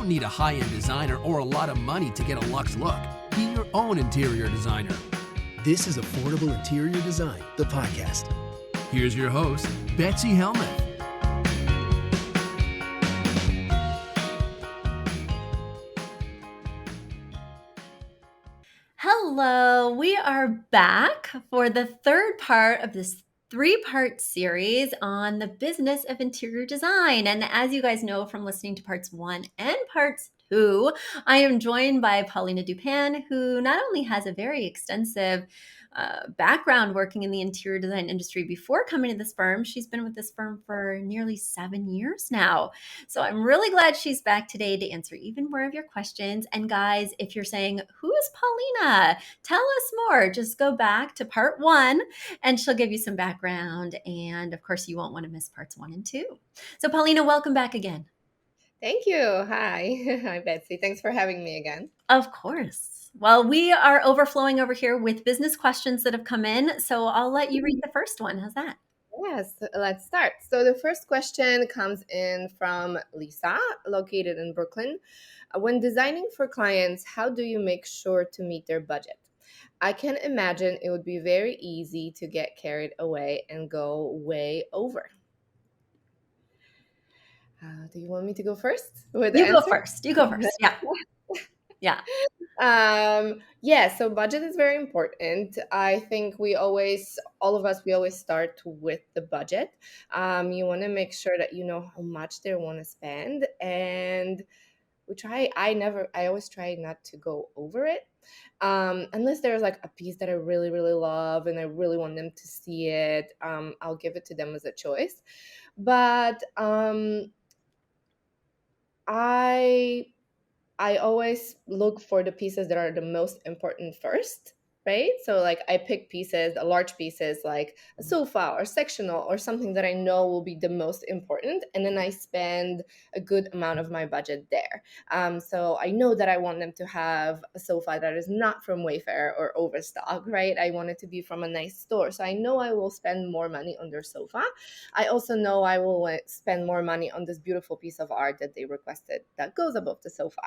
need a high-end designer or a lot of money to get a luxe look. Be your own interior designer. This is Affordable Interior Design, the podcast. Here's your host, Betsy Helmuth. Hello, we are back for the third part of this three-part series on the business of interior design. And as you guys know from listening to parts 1 and parts 2, I am joined by Paulina DuPain, who not only has a very extensive background working in the interior design industry before coming to this firm. She's been with this firm for nearly 7 years now. So I'm really glad she's back today to answer even more of your questions. And guys, if you're saying, who is Paulina? Tell us more. Just go back to part 1 and she'll give you some background. And of course, you won't want to miss parts 1 and 2. So Paulina, welcome back again. Thank you. Hi. Hi, Betsy. Thanks for having me again. Of course. Well, we are overflowing over here with business questions that have come in. So I'll let you read the first one. How's that? Yes, let's start. So the first question comes in from Lisa, located in Brooklyn. When designing for clients, how do you make sure to meet their budget? I can imagine it would be very easy to get carried away and go way over. Do you want me to go first? You go first. Yeah. Yeah. So budget is very important. I think all of us start with the budget. You want to make sure that you know how much they want to spend, and I always try not to go over it. Unless there's like a piece that I really, really love and I really want them to see it, I'll give it to them as a choice. But I always look for the pieces that are the most important first, right? So like I pick large pieces like a sofa or sectional or something that I know will be the most important. And then I spend a good amount of my budget there. So I know that I want them to have a sofa that is not from Wayfair or Overstock, right? I want it to be from a nice store. So I know I will spend more money on their sofa. I also know I will spend more money on this beautiful piece of art that they requested that goes above the sofa.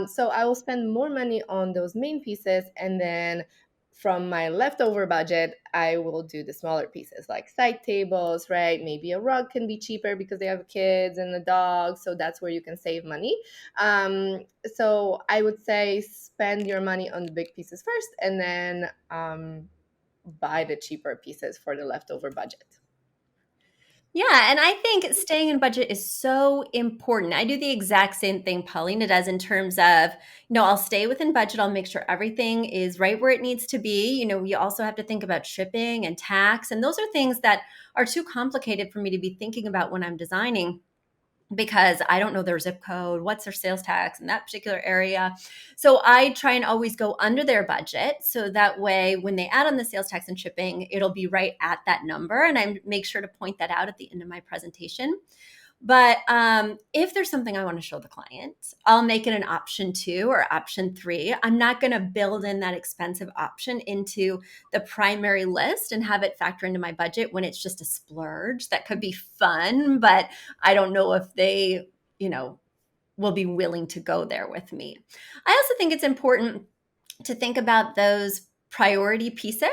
So I will spend more money on those main pieces, and then from my leftover budget, I will do the smaller pieces like side tables, right? Maybe a rug can be cheaper because they have kids and a dog, so that's where you can save money. So I would say spend your money on the big pieces first, and then buy the cheaper pieces for the leftover budget. Yeah, and I think staying in budget is so important. I do the exact same thing Paulina does in terms of, I'll stay within budget. I'll make sure everything is right where it needs to be. We also have to think about shipping and tax. And those are things that are too complicated for me to be thinking about when I'm designing, because I don't know their zip code, what's their sales tax in that particular area. So I try and always go under their budget. So that way, when they add on the sales tax and shipping, it'll be right at that number. And I make sure to point that out at the end of my presentation. But if there's something I want to show the client, I'll make it an option 2 or option 3. I'm not going to build in that expensive option into the primary list and have it factor into my budget when it's just a splurge. That could be fun, but I don't know if they, will be willing to go there with me. I also think it's important to think about those priority pieces.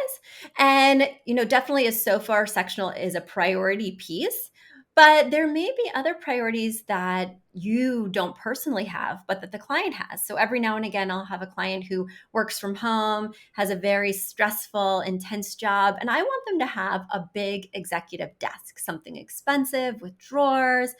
And, definitely a sofa or sectional is a priority piece. But there may be other priorities that you don't personally have, but that the client has. So every now and again, I'll have a client who works from home, has a very stressful, intense job, and I want them to have a big executive desk, something expensive with drawers.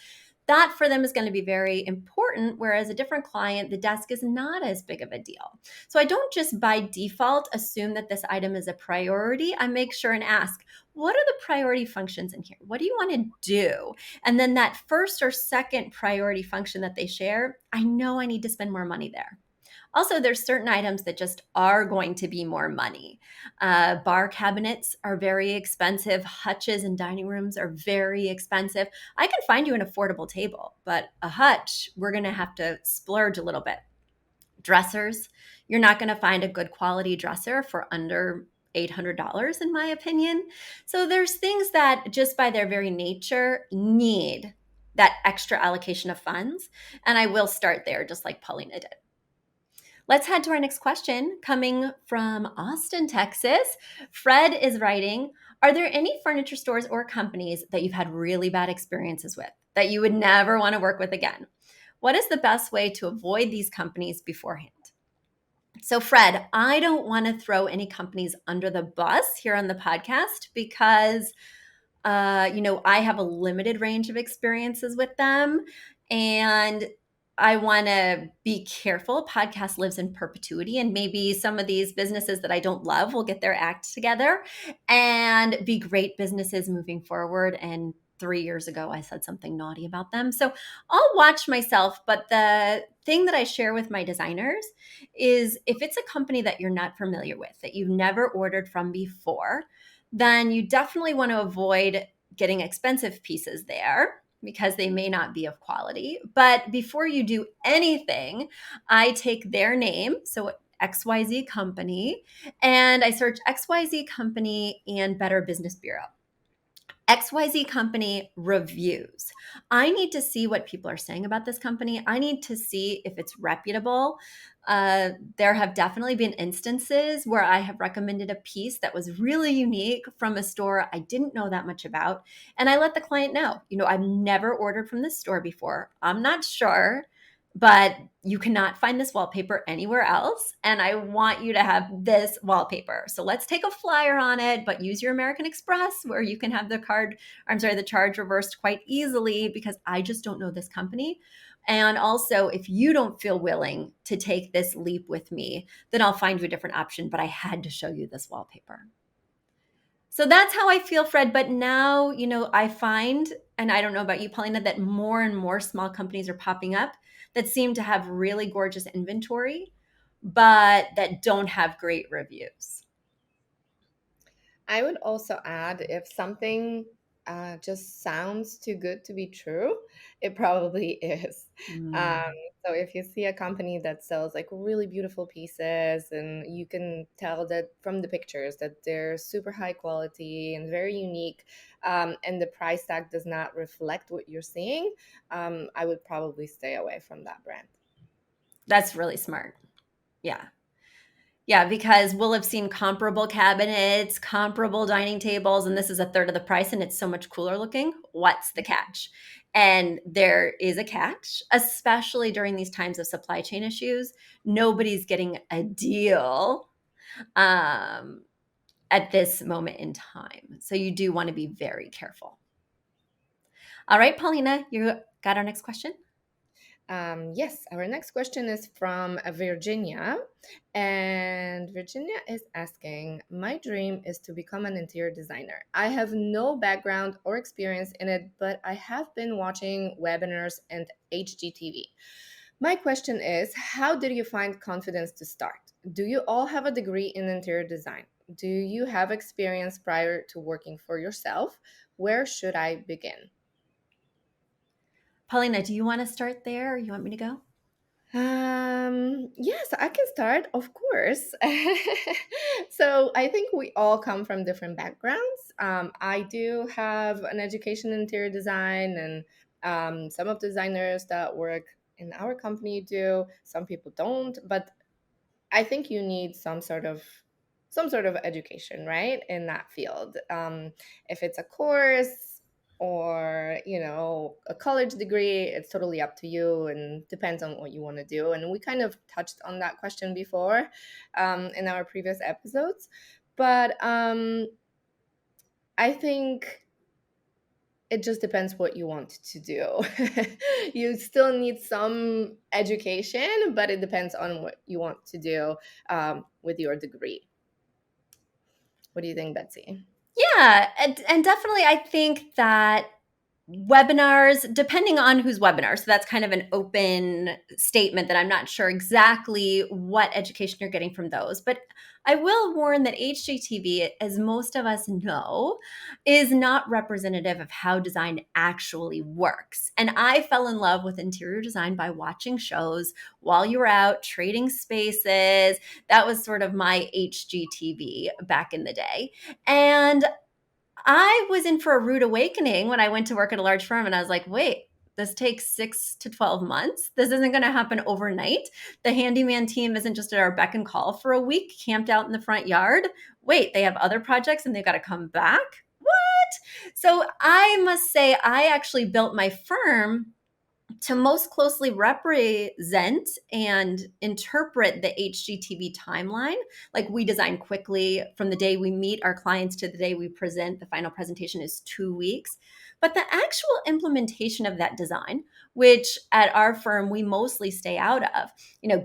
That for them is going to be very important, whereas a different client, the desk is not as big of a deal. So I don't just by default assume that this item is a priority. I make sure and ask, what are the priority functions in here? What do you want to do? And then that first or second priority function that they share, I know I need to spend more money there. Also, there's certain items that just are going to be more money. Bar cabinets are very expensive. Hutches in dining rooms are very expensive. I can find you an affordable table, but a hutch, we're going to have to splurge a little bit. Dressers, you're not going to find a good quality dresser for under $800 in my opinion. So there's things that just by their very nature need that extra allocation of funds. And I will start there, just like Paulina did. Let's head to our next question coming from Austin, Texas. Fred is writing, are there any furniture stores or companies that you've had really bad experiences with that you would never want to work with again? What is the best way to avoid these companies beforehand? So, Fred, I don't want to throw any companies under the bus here on the podcast because, I have a limited range of experiences with them. And I want to be careful. Podcast lives in perpetuity, and maybe some of these businesses that I don't love will get their act together and be great businesses moving forward. And 3 years ago, I said something naughty about them. So I'll watch myself. But the thing that I share with my designers is if it's a company that you're not familiar with, that you've never ordered from before, then you definitely want to avoid getting expensive pieces there because they may not be of quality. But before you do anything, I take their name, so XYZ Company, and I search XYZ Company and Better Business Bureau. XYZ Company reviews. I need to see what people are saying about this company. I need to see if it's reputable. There have definitely been instances where I have recommended a piece that was really unique from a store I didn't know that much about. And I let the client know, I've never ordered from this store before. I'm not sure, but you cannot find this wallpaper anywhere else. And I want you to have this wallpaper. So let's take a flyer on it, but use your American Express where you can have the charge reversed quite easily because I just don't know this company. And also, if you don't feel willing to take this leap with me, then I'll find you a different option. But I had to show you this wallpaper. So that's how I feel, Fred. But now, I find, and I don't know about you, Paulina, that more and more small companies are popping up that seem to have really gorgeous inventory, but that don't have great reviews. I would also add, if something just sounds too good to be true, it probably is. So if you see a company that sells like really beautiful pieces and you can tell that from the pictures that they're super high quality and very unique, and the price tag does not reflect what you're seeing, I would probably stay away from that brand. That's really smart. Yeah. Yeah, because we'll have seen comparable cabinets, comparable dining tables, and this is a third of the price and it's so much cooler looking. What's the catch? And there is a catch, especially during these times of supply chain issues. Nobody's getting a deal at this moment in time. So you do want to be very careful. All right, Paulina, you got our next question? Yes, our next question is from Virginia. And Virginia is asking, my dream is to become an interior designer. I have no background or experience in it, but I have been watching webinars and HGTV. My question is, how did you find confidence to start? Do you all have a degree in interior design? Do you have experience prior to working for yourself? Where should I begin? Paulina, do you want to start there or you want me to go? Yes, I can start, of course. So I think we all come from different backgrounds. I do have an education in interior design, and some of the designers that work in our company do. Some people don't, but I think you need some sort of education, right, in that field. If it's a course or a college degree, it's totally up to you and depends on what you want to do. And we kind of touched on that question before in our previous episodes, but I think it just depends what you want to do. You still need some education, but it depends on what you want to do with your degree. What do you think, Betsy? Yeah, and definitely I think that webinars, depending on whose webinar, so that's kind of an open statement that I'm not sure exactly what education you're getting from those. But I will warn that HGTV, as most of us know, is not representative of how design actually works. And I fell in love with interior design by watching shows while you were out trading spaces. That was sort of my HGTV back in the day. And I was in for a rude awakening when I went to work at a large firm and I was like, wait, This takes 6 to 12 months. This isn't going to happen overnight. The handyman team isn't just at our beck and call for a week, camped out in the front yard. Wait, they have other projects and they've got to come back? What? So I must say, I actually built my firm to most closely represent and interpret the HGTV timeline. Like, we design quickly from the day we meet our clients to the day we present. The final presentation is 2 weeks. But the actual implementation of that design, which at our firm we mostly stay out of,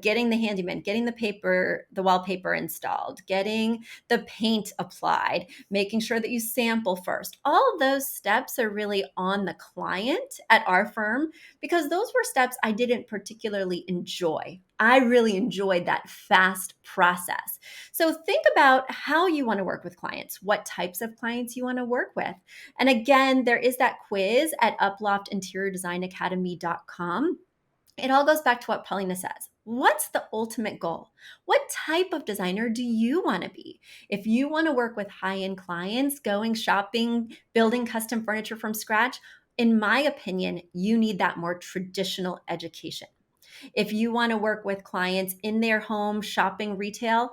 getting the handyman, getting the wallpaper installed, getting the paint applied, making sure that you sample first. All of those steps are really on the client at our firm, because those were steps I didn't particularly enjoy. I really enjoyed that fast process. So think about how you want to work with clients, what types of clients you want to work with. And again, there is that quiz at uploftinteriordesignacademy.com. It all goes back to what Paulina says. What's the ultimate goal? What type of designer do you want to be? If you want to work with high-end clients, going shopping, building custom furniture from scratch, in my opinion, you need that more traditional education. If you want to work with clients in their home, shopping, retail,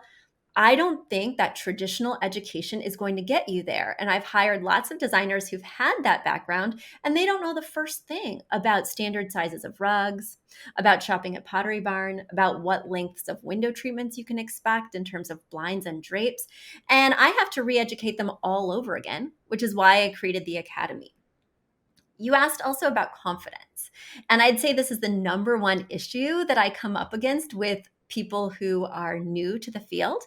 I don't think that traditional education is going to get you there. And I've hired lots of designers who've had that background, and they don't know the first thing about standard sizes of rugs, about shopping at Pottery Barn, about what lengths of window treatments you can expect in terms of blinds and drapes. And I have to re-educate them all over again, which is why I created the Academy. You asked also about confidence. And I'd say this is the number one issue that I come up against with people who are new to the field,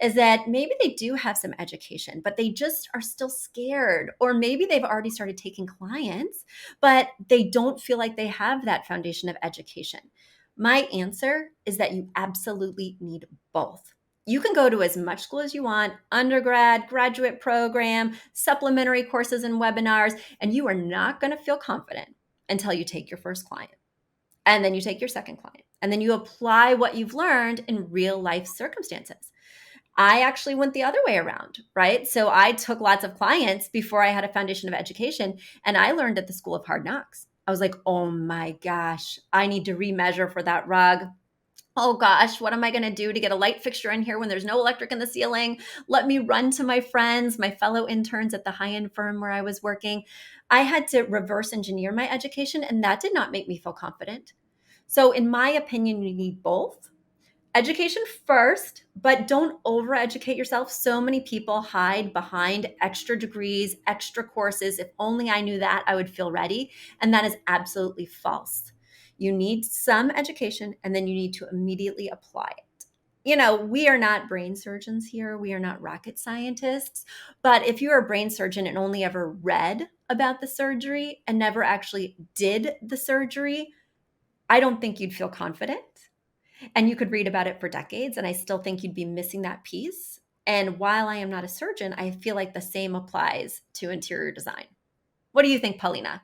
is that maybe they do have some education, but they just are still scared. Or maybe they've already started taking clients, but they don't feel like they have that foundation of education. My answer is that you absolutely need both. You can go to as much school as you want, undergrad, graduate program, supplementary courses and webinars, and you are not going to feel confident until you take your first client. And then you take your second client. And then you apply what you've learned in real life circumstances. I actually went the other way around, right? So I took lots of clients before I had a foundation of education, and I learned at the School of Hard Knocks. I was like, oh my gosh, I need to remeasure for that rug. Oh gosh, what am I going to do to get a light fixture in here when there's no electric in the ceiling? Let me run to my friends, my fellow interns at the high-end firm where I was working. I had to reverse engineer my education, and that did not make me feel confident. So in my opinion, you need both. Education first, but don't overeducate yourself. So many people hide behind extra degrees, extra courses. If only I knew that, I would feel ready. And that is absolutely false. You need some education, and then you need to immediately apply it. We are not brain surgeons here. We are not rocket scientists. But if you're a brain surgeon and only ever read about the surgery and never actually did the surgery, I don't think you'd feel confident. And you could read about it for decades, and I still think you'd be missing that piece. And while I am not a surgeon, I feel like the same applies to interior design. What do you think, Paulina?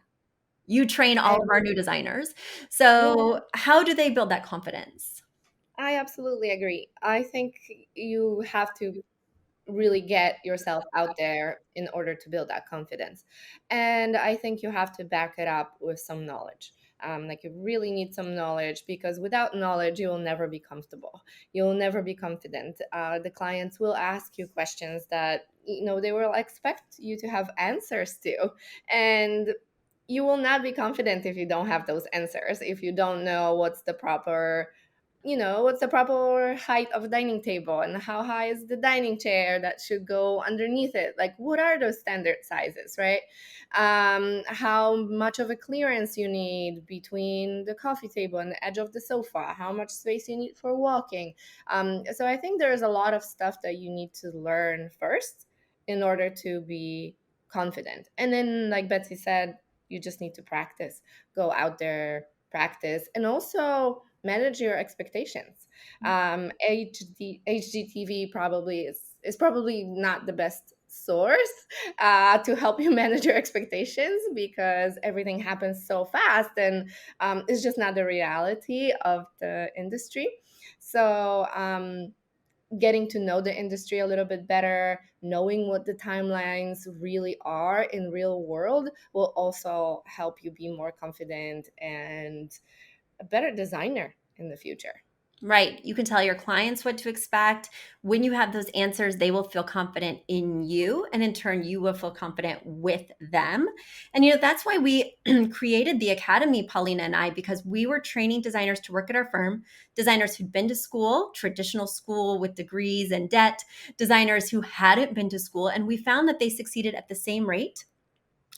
You train all of our new designers. So how do they build that confidence? I absolutely agree. I think you have to really get yourself out there in order to build that confidence. And I think you have to back it up with some knowledge. Like, you really need some knowledge, because without knowledge, you will never be comfortable. You'll never be confident. The clients will ask you questions that, they will expect you to have answers to. And you will not be confident if you don't have those answers, if you don't know what's the proper height of a dining table, and how high is the dining chair that should go underneath it. Like, what are those standard sizes, right? How much of a clearance you need between the coffee table and the edge of the sofa, how much space you need for walking. So I think there's a lot of stuff that you need to learn first in order to be confident. And then, like Betsy said, you just need to practice. Go out there, practice, and also manage your expectations. HGTV probably is probably not the best source to help you manage your expectations, because everything happens so fast, and it's just not the reality of the industry. So getting to know the industry a little bit better, knowing what the timelines really are in real world will also help you be more confident and a better designer in the future. Right. You can tell your clients what to expect. When you have those answers, they will feel confident in you. And in turn, you will feel confident with them. And, that's why we created the Academy, Paulina and I, because we were training designers to work at our firm, designers who'd been to school, traditional school with degrees and debt, designers who hadn't been to school. And we found that they succeeded at the same rate.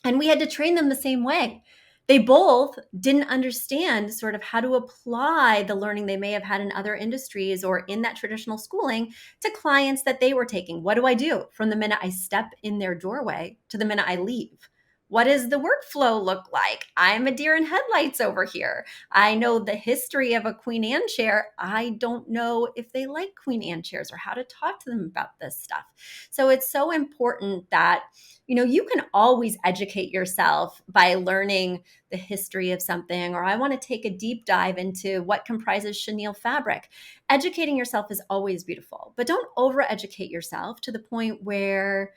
And we had to train them the same way. They both didn't understand sort of how to apply the learning they may have had in other industries or in that traditional schooling to clients that they were taking. What do I do from the minute I step in their doorway to the minute I leave? What does the workflow look like? I'm a deer in headlights over here. I know the history of a Queen Anne chair. I don't know if they like Queen Anne chairs or how to talk to them about this stuff. So it's so important that you can always educate yourself by learning the history of something, or I want to take a deep dive into what comprises chenille fabric. Educating yourself is always beautiful, but don't over-educate yourself to the point where,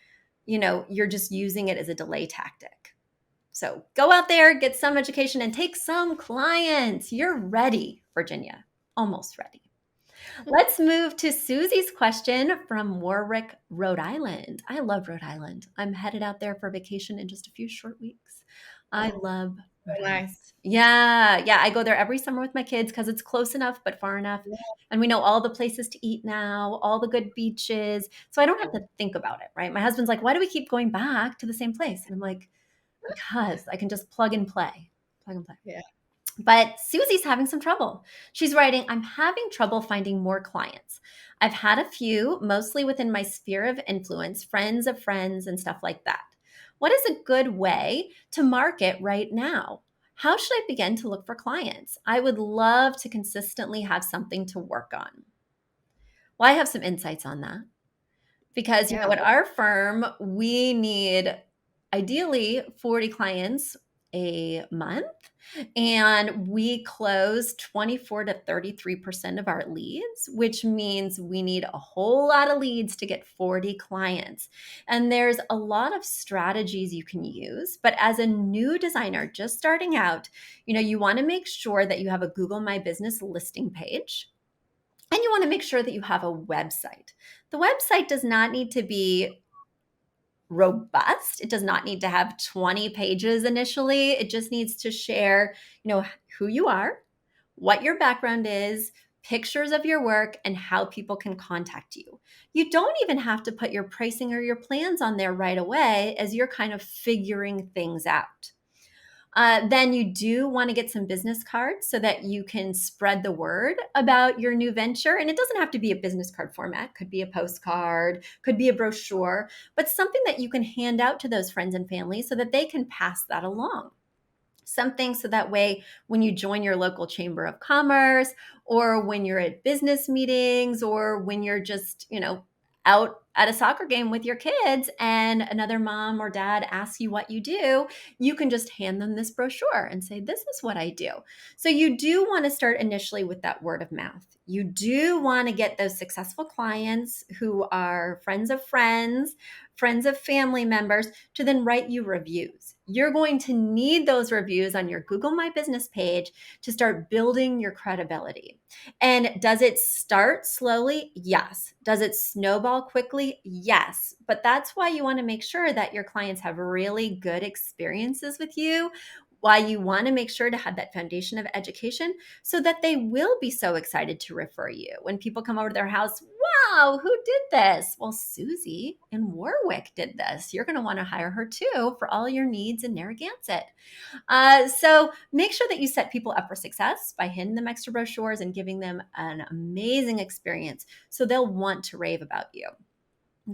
you're just using it as a delay tactic. So go out there, get some education, and take some clients. You're ready, Virginia. Almost ready. Let's move to Susie's question from Warwick, Rhode Island. I love Rhode Island. I'm headed out there for vacation in just a few short weeks. I love Rhode Island. Nice. Yeah. I go there every summer with my kids because it's close enough, but far enough. Yeah. And we know all the places to eat now, all the good beaches. So I don't have to think about it, right? My husband's like, why do we keep going back to the same place? And I'm like, because I can just plug and play. Yeah. But Susie's having some trouble. She's writing, I'm having trouble finding more clients. I've had a few, mostly within my sphere of influence, friends of friends and stuff like that. What is a good way to market right now? How should I begin to look for clients? I would love to consistently have something to work on. Well, I have some insights on that because, at our firm, we need ideally 40 clients a month, and we close 24 to 33% of our leads, which means we need a whole lot of leads to get 40 clients. And there's a lot of strategies you can use, but as a new designer just starting out, you want to make sure that you have a Google My Business listing page. And you want to make sure that you have a website. The website does not need to be robust. It does not need to have 20 pages initially. It just needs to share, who you are, what your background is, pictures of your work, and how people can contact you. You don't even have to put your pricing or your plans on there right away as you're kind of figuring things out. Then you do want to get some business cards so that you can spread the word about your new venture. And it doesn't have to be a business card format. Could be a postcard, could be a brochure, but something that you can hand out to those friends and family so that they can pass that along. Something so that way when you join your local chamber of commerce, or when you're at business meetings, or when you're just, out at a soccer game with your kids and another mom or dad asks you what you do, you can just hand them this brochure and say, this is what I do. So you do want to start initially with that word of mouth. You do want to get those successful clients who are friends of friends of family members to then write you reviews. You're going to need those reviews on your Google My Business page to start building your credibility. And does it start slowly? Yes. Does it snowball quickly? Yes. But that's why you want to make sure that your clients have really good experiences with you. Why you want to make sure to have that foundation of education so that they will be so excited to refer you. When people come over to their house, wow, who did this? Well, Susie in Warwick did this. You're going to want to hire her too for all your needs in Narragansett. So make sure that you set people up for success by handing them extra brochures and giving them an amazing experience so they'll want to rave about you.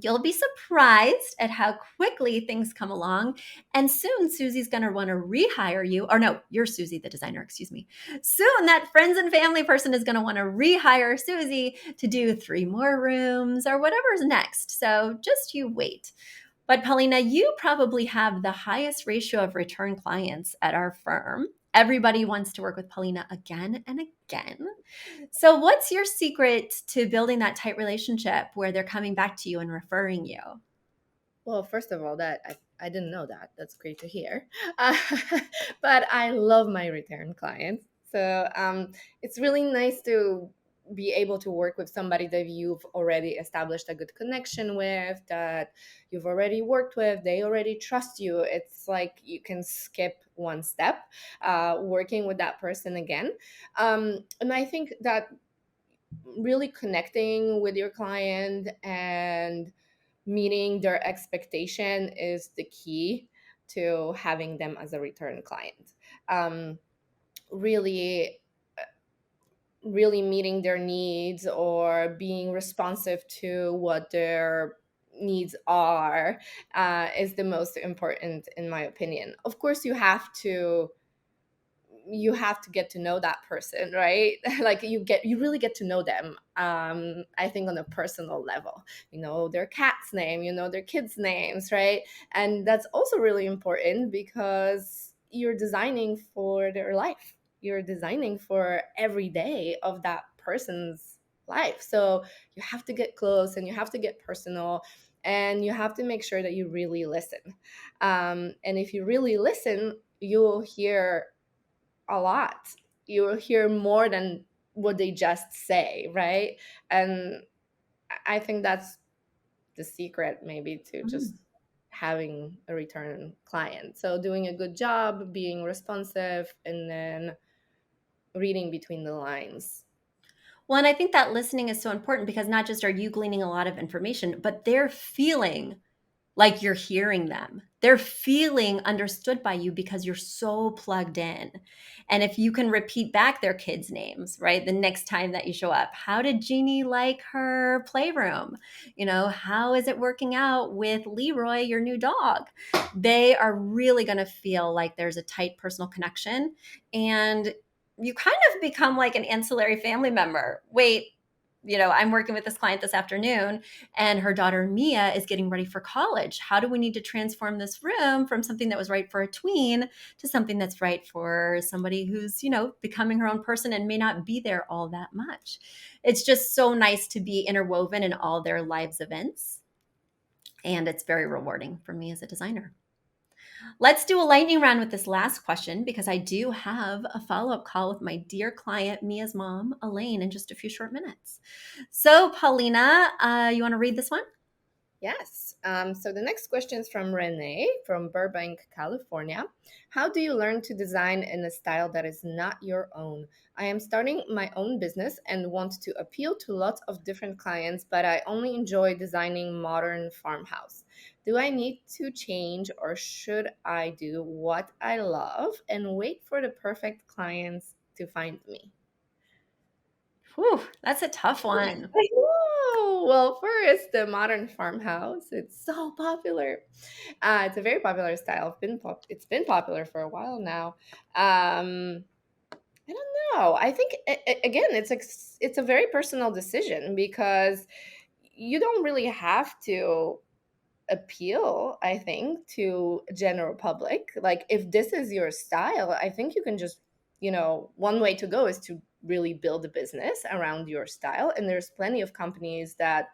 You'll be surprised at how quickly things come along. And soon Susie's going to want to rehire you. Or no, you're Susie, the designer, excuse me. Soon that friends and family person is going to want to rehire Susie to do 3 more rooms or whatever's next. So just you wait. But Paulina, you probably have the highest ratio of return clients at our firm. Everybody wants to work with Paulina again and again. So what's your secret to building that tight relationship where they're coming back to you and referring you? Well, first of all, that I didn't know that. That's great to hear. Uh, but I love my return clients. So it's really nice to be able to work with somebody that you've already established a good connection with, that you've already worked with, they already trust you. It's like you can skip one step working with that person again. And I think that really connecting with your client and meeting their expectation is the key to having them as a return client. Um, really, really meeting their needs or being responsive to what their needs are is the most important, in my opinion. Of course, you have to get to know that person, right? Like you really get to know them. I think on a personal level, you know their cat's name, you know their kids' names, right? And that's also really important because you're designing for their life. You're designing for every day of that person's life. So you have to get close and you have to get personal, and you have to make sure that you really listen. And if you really listen, you'll hear a lot. You will hear more than what they just say, right? And I think that's the secret, maybe, to just Mm. having a return client. So doing a good job, being responsive, and then reading between the lines. Well, and I think that listening is so important because not just are you gleaning a lot of information, but they're feeling like you're hearing them. They're feeling understood by you because you're so plugged in. And if you can repeat back their kids' names, right, the next time that you show up, how did Jeannie like her playroom? How is it working out with Leroy, your new dog? They are really going to feel like there's a tight personal connection. And you kind of become like an ancillary family member. Wait, I'm working with this client this afternoon and her daughter Mia is getting ready for college. How do we need to transform this room from something that was right for a tween to something that's right for somebody who's, becoming her own person and may not be there all that much? It's just so nice to be interwoven in all their lives events. And it's very rewarding for me as a designer. Let's do a lightning round with this last question because I do have a follow-up call with my dear client, Mia's mom, Elaine, in just a few short minutes. So, Paulina, you want to read this one? Yes. So the next question is from Renee from Burbank, California. How do you learn to design in a style that is not your own? I am starting my own business and want to appeal to lots of different clients, but I only enjoy designing modern farmhouse. Do I need to change, or should I do what I love and wait for the perfect clients to find me? Whew, that's a tough one. Whoa. Well, first, the modern farmhouse. It's so popular. It's a very popular style. It's been popular for a while now. I don't know. I think again, it's a very personal decision because you don't really have to appeal, I think, to general public. Like if this is your style, I think you can just, one way to go is to really build a business around your style. And there's plenty of companies that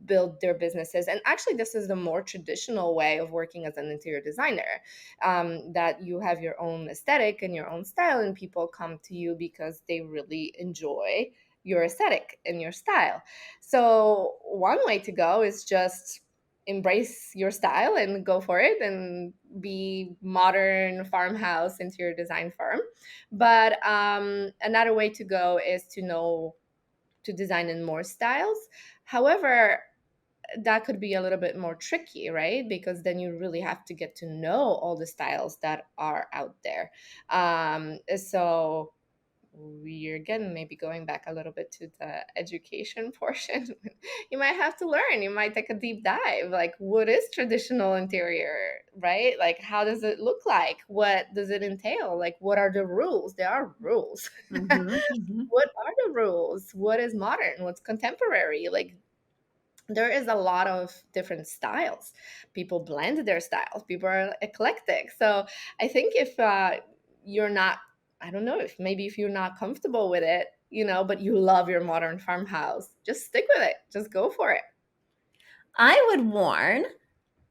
build their businesses. And actually, this is the more traditional way of working as an interior designer, that you have your own aesthetic and your own style, and people come to you because they really enjoy your aesthetic and your style. So one way to go is just embrace your style and go for it and be modern farmhouse interior design firm. But another way to go is to know to design in more styles. However, that could be a little bit more tricky, right? Because then you really have to get to know all the styles that are out there. So we're again maybe going back a little bit to the education portion. You might have to learn, you might take a deep dive, like what is traditional interior, right? Like how does it look like, what does it entail, like what are the rules? There are rules. Mhm, mhm. What are the rules? What is modern, what's contemporary? Like there is a lot of different styles. People blend their styles, people are eclectic. So I think if you're not I don't know, if you're not comfortable with it, but you love your modern farmhouse, just stick with it. Just go for it. I would warn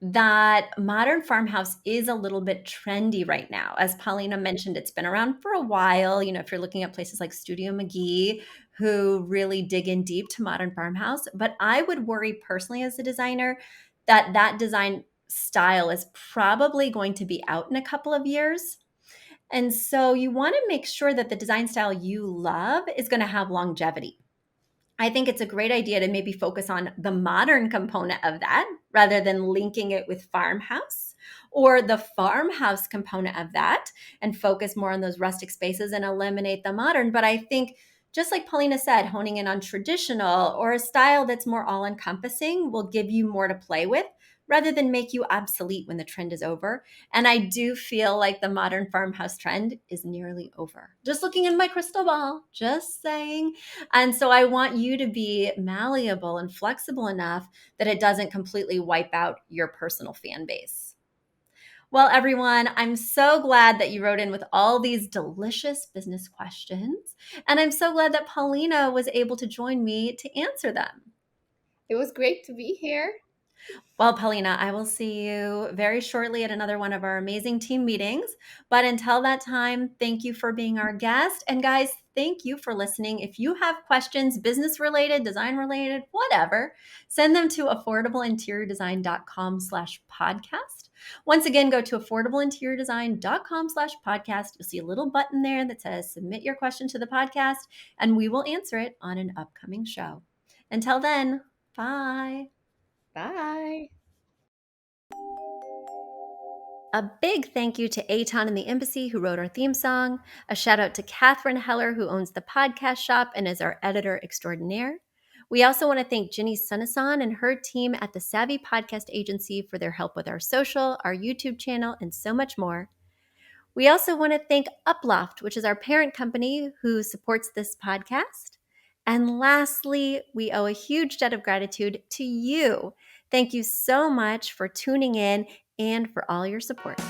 that modern farmhouse is a little bit trendy right now. As Paulina mentioned, it's been around for a while. If you're looking at places like Studio McGee, who really dig in deep to modern farmhouse. But I would worry personally as a designer that design style is probably going to be out in a couple of years. And so you want to make sure that the design style you love is going to have longevity. I think it's a great idea to maybe focus on the modern component of that rather than linking it with farmhouse, or the farmhouse component of that and focus more on those rustic spaces and eliminate the modern. But I think, just like Paulina said, honing in on traditional or a style that's more all encompassing will give you more to play with rather than make you obsolete when the trend is over. And I do feel like the modern farmhouse trend is nearly over. Just looking in my crystal ball, just saying. And so I want you to be malleable and flexible enough that it doesn't completely wipe out your personal fan base. Well, everyone, I'm so glad that you wrote in with all these delicious business questions. And I'm so glad that Paulina was able to join me to answer them. It was great to be here. Well, Paulina, I will see you very shortly at another one of our amazing team meetings. But until that time, thank you for being our guest. And guys, thank you for listening. If you have questions, business related, design related, whatever, send them to affordableinteriordesign.com/podcast. Once again, go to affordableinteriordesign.com/podcast. You'll see a little button there that says submit your question to the podcast, and we will answer it on an upcoming show. Until then, bye. Bye. A big thank you to Aton and the Embassy, who wrote our theme song. A shout out to Catherine Heller, who owns the podcast shop and is our editor extraordinaire. We also want to thank Ginny Sunasan and her team at the Savvy Podcast Agency for their help with our social, our YouTube channel, and so much more. We also want to thank Uploft, which is our parent company who supports this podcast. And lastly, we owe a huge debt of gratitude to you. Thank you so much for tuning in and for all your support.